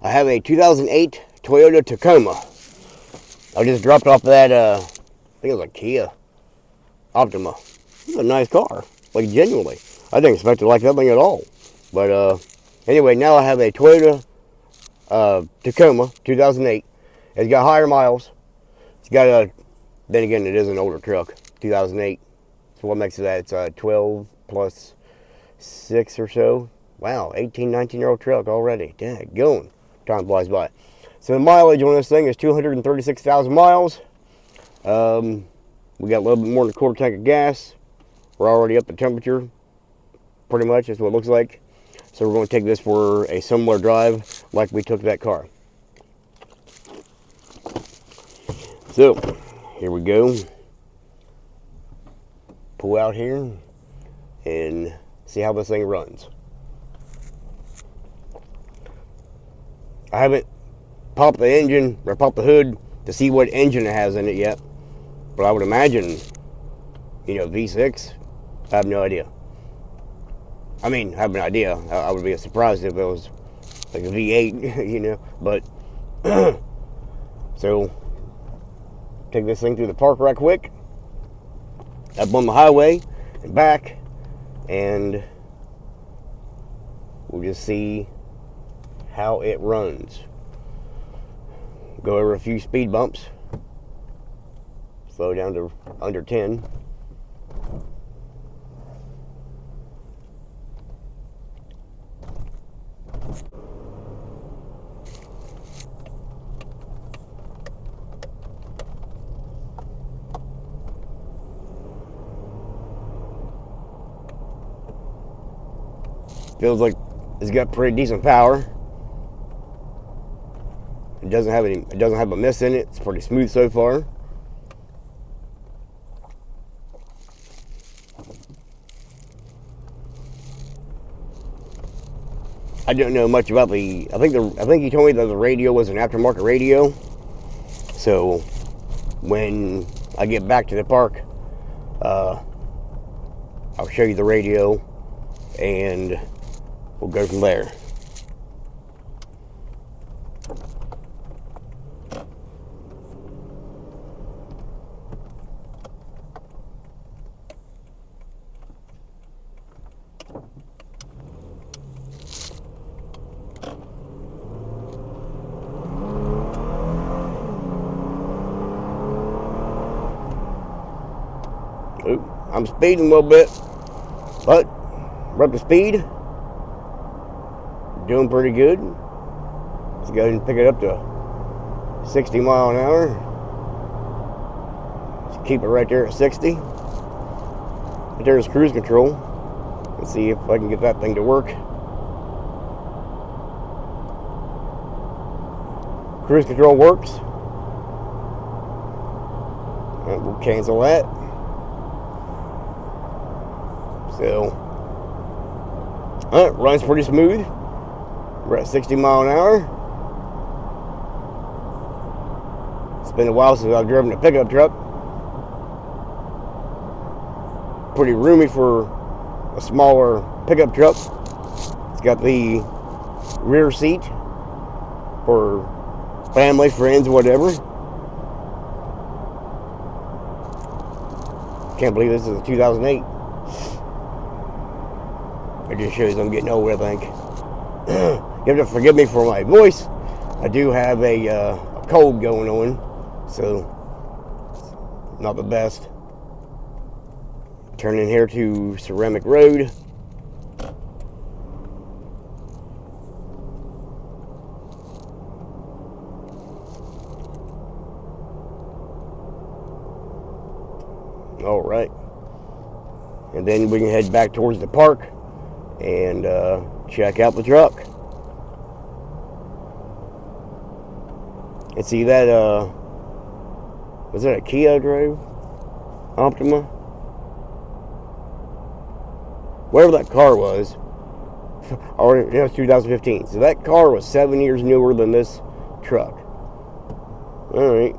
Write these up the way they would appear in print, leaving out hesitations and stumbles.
I have a 2008 Toyota Tacoma. I just dropped off that, I think it was a Kia Optima. It's a nice car, like genuinely. I didn't expect to like that thing at all. But anyway, now I have a Toyota Tacoma 2008. It's got higher miles. It's got a, then again, it is an older truck, 2008. So what makes it that? It's 12 plus 6 or so. Wow, 18, 19-year-old truck already. Dang, going. Time flies by. So the mileage on this thing is 236,000 miles. We got a little bit more than a quarter tank of gas. We're already up to temperature, pretty much. That's what it looks like. So we're going to take this for a similar drive like we took that car. So, here we go. Pull out here and see how this thing runs. I haven't popped the engine or popped the hood to see what engine it has in it yet, but I would imagine, V6. I have no idea. I mean, I have an idea. I would be surprised if it was like a V8, but so take this thing through the park right quick, up on the highway and back, and we'll just see how it runs. Go over a few speed bumps, slow down to under 10. Feels like it's got pretty decent power. It doesn't have a miss in it. It's pretty smooth so far. I don't know much about the. I think he told me that the radio was an aftermarket radio. So when I get back to the park, I'll show you the radio, and we'll go from there. I'm speeding a little bit, but we're up to speed. Doing pretty good. Let's go ahead and pick it up to 60 mile an hour. Just keep it right there at 60. But there's cruise control. Let's see if I can get that thing to work. Cruise control works. And we'll cancel that. So, runs pretty smooth. We're at 60 mile an hour. It's been a while since I've driven a pickup truck. Pretty roomy for a smaller pickup truck. It's got the rear seat for family, friends, whatever. Can't believe this is a 2008. It just shows I'm getting old, I think. You have to forgive me for my voice. I do have a cold going on, so it's not the best. Turning here to Ceramic Road. All right. And then we can head back towards the park and check out the truck. And see that, was that a Kia drove? Optima? Whatever that car was. Or it was 2015. So that car was 7 years newer than this truck. Alright.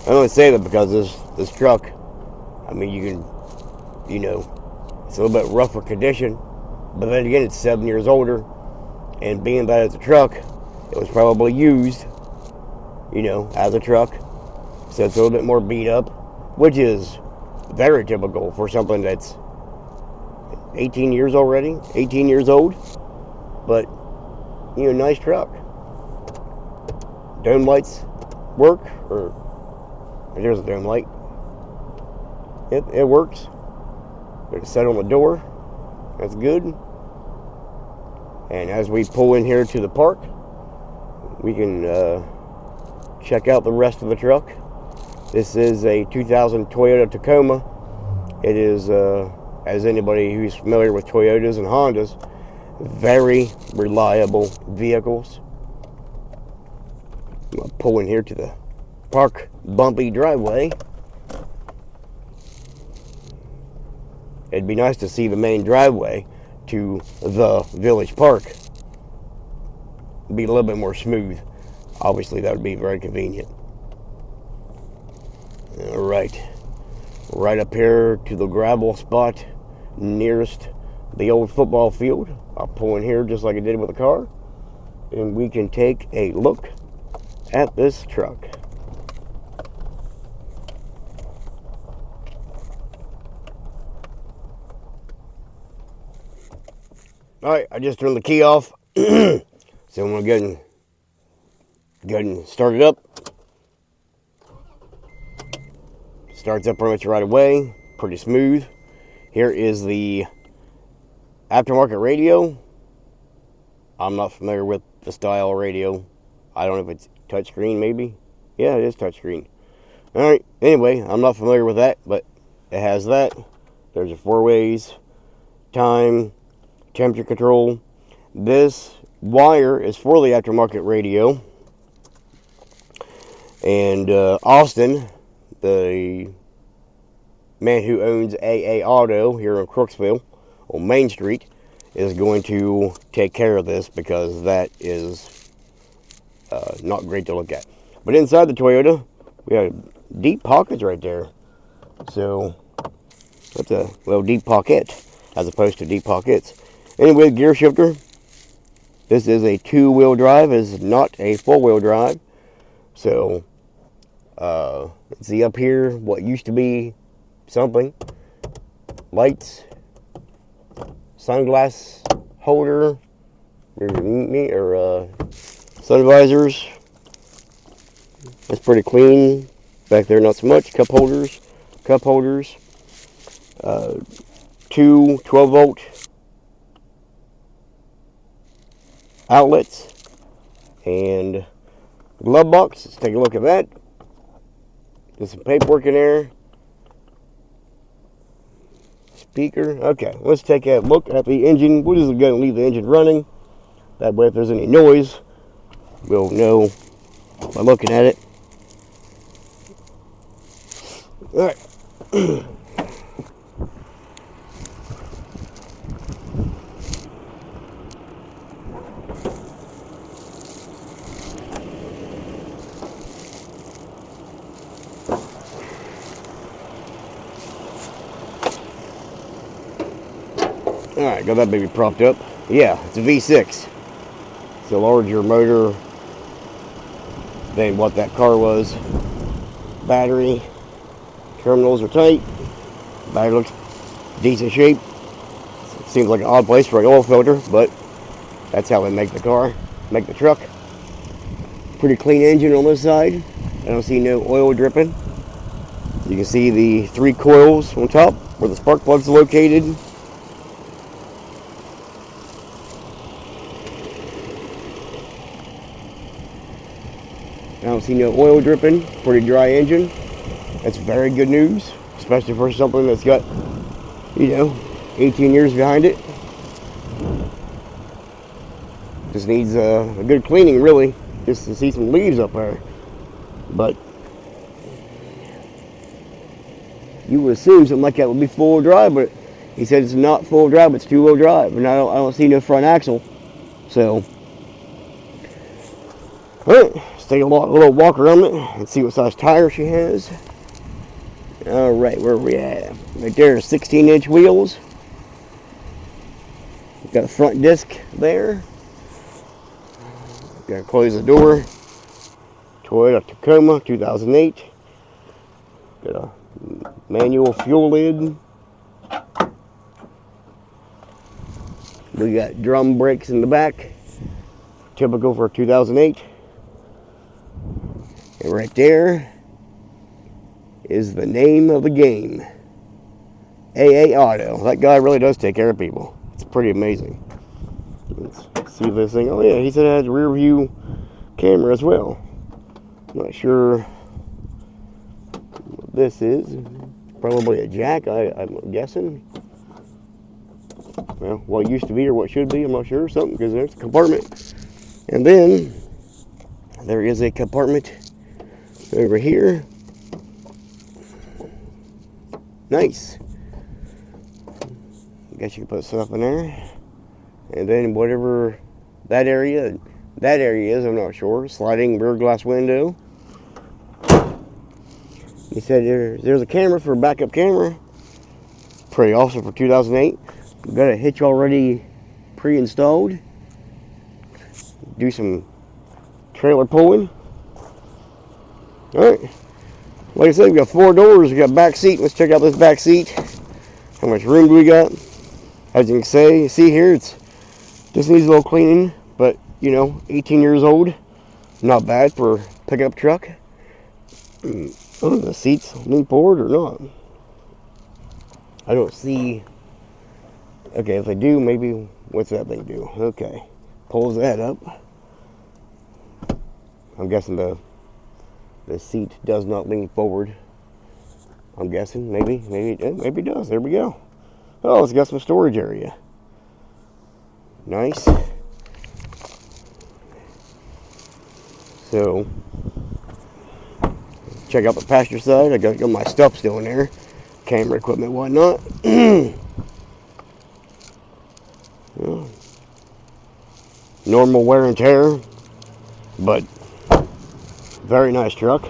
I only say that because this truck, I mean, you can, it's a little bit rougher condition, But then again, it's 7 years older, and being that it's a truck, it was probably used, as a truck. So it's a little bit more beat up, which is very typical for something that's 18 years already, 18 years old. But, nice truck. Dome lights work, or there's a dome light. It works. There's a set on the door. That's good. And as we pull in here to the park, we can check out the rest of the truck. This is a 2000 Toyota Tacoma. It is, as anybody who's familiar with Toyotas and Hondas, very reliable vehicles. I'm going to pull in here to the park bumpy driveway. It'd be nice to see the main driveway to the village park. It'd be a little bit more smooth. Obviously, that would be very convenient. All right. Right up here to the gravel spot nearest the old football field. I'll pull in here just like I did with the car, and we can take a look at this truck. Alright, I just turned the key off. So I'm going to go ahead and start it up. Starts up pretty much right away. Pretty smooth. Here is the aftermarket radio. I'm not familiar with the style radio. I don't know if it's touchscreen maybe. Yeah, it is touchscreen. Alright, anyway, I'm not familiar with that, but it has that. There's your 4-ways, time, temperature control. This wire is for the aftermarket radio. And Austin, the man who owns AA Auto here in Crooksville on Main Street, is going to take care of this because that is not great to look at. But inside the Toyota, we have deep pockets right there. So that's a little deep pocket as opposed to deep pockets. Anyway, gear shifter. This is a 2-wheel drive. It's not a 4-wheel drive. So let's see up here what used to be something. Lights, sunglass holder, or sun visors. That's pretty clean. Back there, not so much. Cup holders. 2 12-volt outlets. And glove box. Let's take a look at that. There's some paperwork in there. Speaker. Okay, let's take a look at the engine. We're just going to leave the engine running. That way, if there's any noise, we'll know by looking at it. All right. Alright, got that baby propped up. Yeah, it's a V6. It's a larger motor than what that car was. Battery terminals are tight. Battery looks decent shape. Seems like an odd place for an oil filter, but that's how they make the car, make the truck. Pretty clean engine on this side. I don't see no oil dripping. You can see the 3 coils on top where the spark plug's located. I don't see no oil dripping. Pretty dry engine. That's very good news, especially for something that's got, 18 years behind it. Just needs a good cleaning, really, just to see some leaves up there. But you would assume something like that would be 4-wheel drive, but he said it's not 4-wheel drive, it's 2-wheel drive, and I don't see no front axle. So, all right, let's take a little walk around it and see what size tire she has. All right, where are we at? Right there, 16-inch wheels. Got a front disc there. Gotta close the door. Toyota Tacoma 2008. Got a manual fuel lid. We got drum brakes in the back. Typical for 2008. And right there is the name of the game. AA Auto. That guy really does take care of people. It's pretty amazing. Let's see this thing. Oh yeah, he said it has a rear view camera as well. I'm not sure what this is. Probably a jack, I'm guessing. Well, what used to be or what should be, I'm not sure. Something, because there's a compartment. And then there is a compartment over here. Nice. I guess you can put stuff in there. And then whatever that area is, I'm not sure. Sliding rear glass window. He said there's a camera for a backup camera. Pretty awesome for 2008. We've got a hitch already pre-installed. Do some trailer pulling. Alright. Like I said, we got 4 doors. We got back seat. Let's check out this back seat. How much room do we got? As you can see here, it's just needs a little cleaning, but you know, 18 years old, not bad for a pickup truck. Oh, the seats lean forward or not? I don't see. Okay, if they do, maybe what's that thing do? Okay, pulls that up. I'm guessing the seat does not lean forward. I'm guessing maybe it does. There we go. Oh, it's got some storage area. Nice. So, check out the passenger side. I got my stuff still in there, camera equipment, whatnot. Well, normal wear and tear, but very nice truck.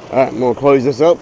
Alright, I'm going to close this up.